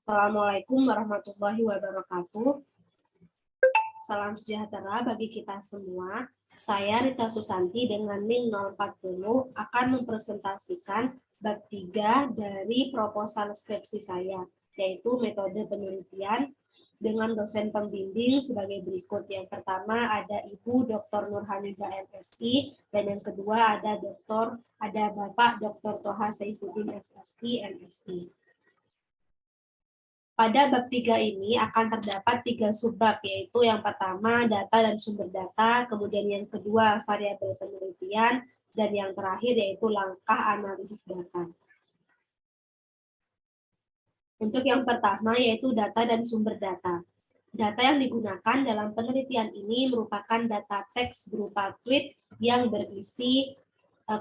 Assalamualaikum warahmatullahi wabarakatuh. Salam sejahtera bagi kita semua. Saya Rita Susanti dengan NIM 040 akan mempresentasikan bab 3 dari proposal skripsi saya, yaitu metode penelitian dengan dosen pembimbing sebagai berikut. Yang pertama ada Ibu Dr. Nurhanida MSI, dan yang kedua ada Bapak Dr. Toha Saifuddin SSI, MSI. Pada bab 3 ini akan terdapat 3 subbab, yaitu yang pertama data dan sumber data, kemudian yang kedua variabel penelitian, dan yang terakhir yaitu langkah analisis data. Untuk yang pertama yaitu data dan sumber data. Data yang digunakan dalam penelitian ini merupakan data teks berupa tweet yang berisi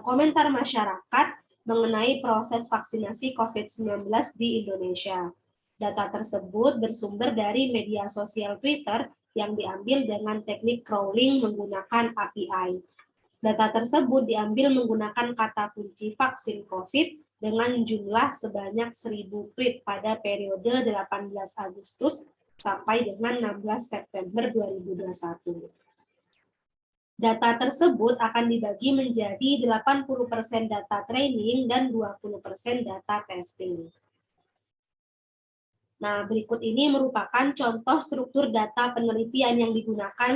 komentar masyarakat mengenai proses vaksinasi COVID-19 di Indonesia. Data tersebut bersumber dari media sosial Twitter yang diambil dengan teknik crawling menggunakan API. Data tersebut diambil menggunakan kata kunci vaksin COVID dengan jumlah sebanyak 1.000 tweet pada periode 18 Agustus sampai dengan 16 September 2021. Data tersebut akan dibagi menjadi 80% data training dan 20% data testing. Nah, berikut ini merupakan contoh struktur data penelitian yang digunakan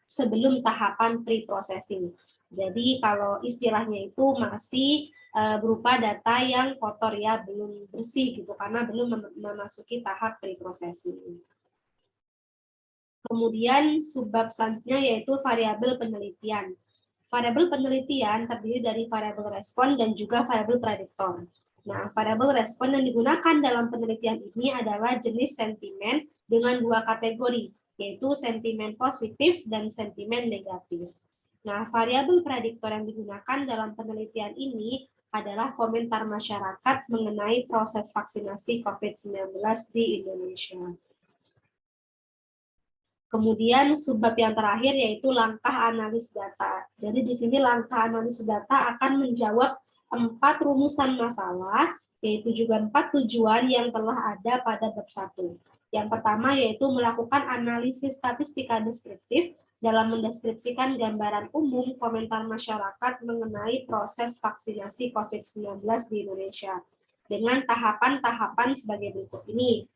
sebelum tahapan pre-processing. Jadi, kalau istilahnya itu masih berupa data yang kotor ya, belum bersih gitu, karena belum memasuki tahap pre-processing. Kemudian, subbab selanjutnya yaitu variabel penelitian. Variabel penelitian terdiri dari variabel respon dan juga variabel prediktor. Nah, variabel respon yang digunakan dalam penelitian ini adalah jenis sentimen dengan 2 kategori, yaitu sentimen positif dan sentimen negatif. Nah, variabel prediktor yang digunakan dalam penelitian ini adalah komentar masyarakat mengenai proses vaksinasi COVID-19 di Indonesia. Kemudian subbab yang terakhir yaitu langkah analis data. Jadi di sini langkah analis data akan menjawab 4 rumusan masalah, yaitu juga 4 tujuan yang telah ada pada bab 1. Yang pertama yaitu melakukan analisis statistika deskriptif dalam mendeskripsikan gambaran umum komentar masyarakat mengenai proses vaksinasi COVID-19 di Indonesia dengan tahapan-tahapan sebagai berikut ini.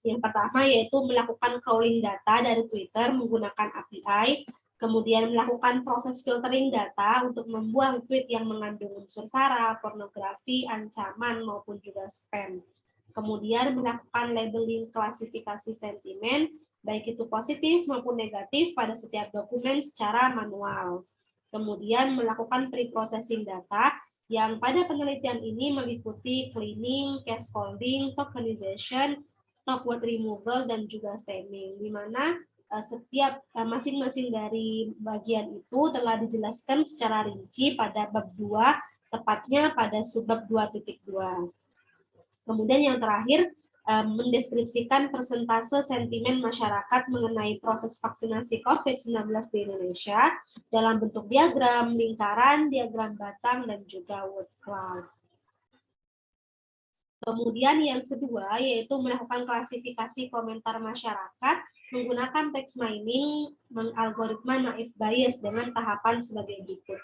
Yang pertama yaitu melakukan crawling data dari Twitter menggunakan API, kemudian melakukan proses filtering data untuk membuang tweet yang mengandung unsur sara, pornografi, ancaman, maupun juga spam. Kemudian melakukan labeling klasifikasi sentimen, baik itu positif maupun negatif pada setiap dokumen secara manual. Kemudian melakukan pre-processing data, yang pada penelitian ini meliputi cleaning, cascoding, tokenization, stop word removal, dan juga stemming, di mana setiap masing-masing dari bagian itu telah dijelaskan secara rinci pada bab 2, tepatnya pada subbab 2.2. Kemudian yang terakhir, mendeskripsikan persentase sentimen masyarakat mengenai proses vaksinasi COVID-19 di Indonesia dalam bentuk diagram, lingkaran, diagram batang, dan juga word cloud. Kemudian yang kedua yaitu melakukan klasifikasi komentar masyarakat menggunakan text mining algoritma naive Bayes dengan tahapan sebagai berikut.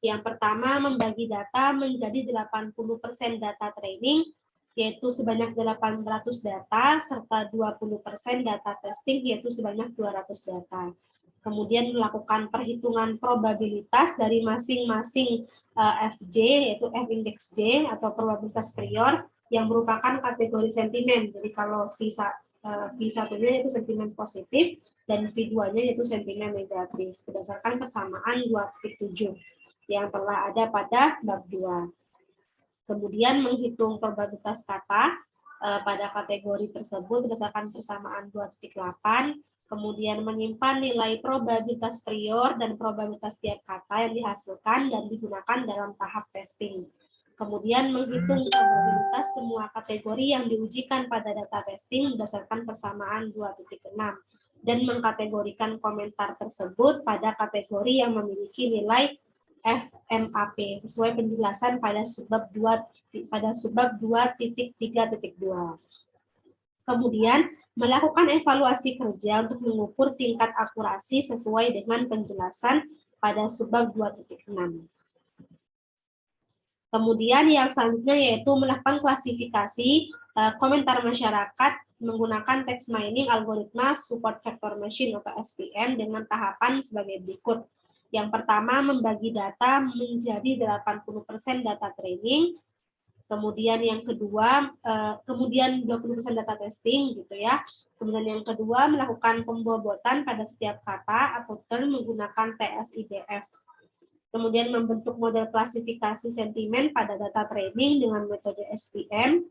Yang pertama, membagi data menjadi 80% data training, yaitu sebanyak 800 data, serta 20% data testing, yaitu sebanyak 200 data. Kemudian melakukan perhitungan probabilitas dari masing-masing FJ, yaitu F-index J atau probabilitas prior, yang merupakan kategori sentimen. Jadi kalau V1-nya itu sentimen positif, dan V2-nya yaitu sentimen negatif, berdasarkan persamaan 2.7 yang telah ada pada bab 2. Kemudian menghitung probabilitas kata pada kategori tersebut berdasarkan persamaan 2.8, kemudian menyimpan nilai probabilitas prior dan probabilitas tiap kata yang dihasilkan dan digunakan dalam tahap testing. Kemudian menghitung probabilitas semua kategori yang diujikan pada data testing berdasarkan persamaan 2.6 dan mengkategorikan komentar tersebut pada kategori yang memiliki nilai FMAP sesuai penjelasan pada subbab 2.3.2. Kemudian melakukan evaluasi kerja untuk mengukur tingkat akurasi sesuai dengan penjelasan pada subbab 2.6. Kemudian yang selanjutnya yaitu melakukan klasifikasi komentar masyarakat menggunakan text mining algoritma support vector machine atau SVM dengan tahapan sebagai berikut. Yang pertama, membagi data menjadi 80% data training, kemudian yang kedua, kemudian 20% data testing gitu ya. Kemudian yang kedua, melakukan pembobotan pada setiap kata atau term menggunakan TF-IDF. Kemudian membentuk model klasifikasi sentimen pada data training dengan metode SVM.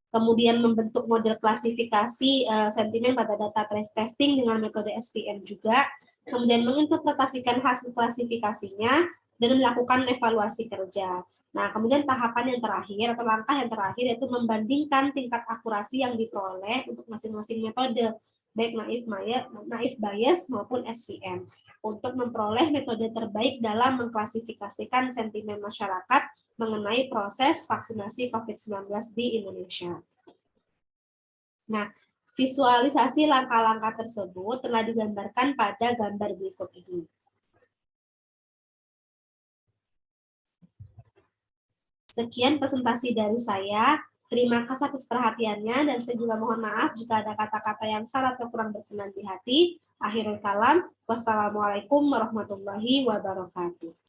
Kemudian membentuk model klasifikasi sentimen pada data trace testing dengan metode SVM juga. Kemudian menginterpretasikan hasil klasifikasinya dan melakukan evaluasi kerja. Nah, kemudian tahapan yang terakhir atau langkah yang terakhir yaitu membandingkan tingkat akurasi yang diperoleh untuk masing-masing metode, baik naive Bayes maupun SVM, untuk memperoleh metode terbaik dalam mengklasifikasikan sentimen masyarakat mengenai proses vaksinasi COVID-19 di Indonesia. Nah, visualisasi langkah-langkah tersebut telah digambarkan pada gambar berikut ini. Sekian presentasi dari saya. Terima kasih atas perhatiannya dan saya juga mohon maaf jika ada kata-kata yang salah atau kurang berkenan di hati. Akhirul kalam, wassalamualaikum warahmatullahi wabarakatuh.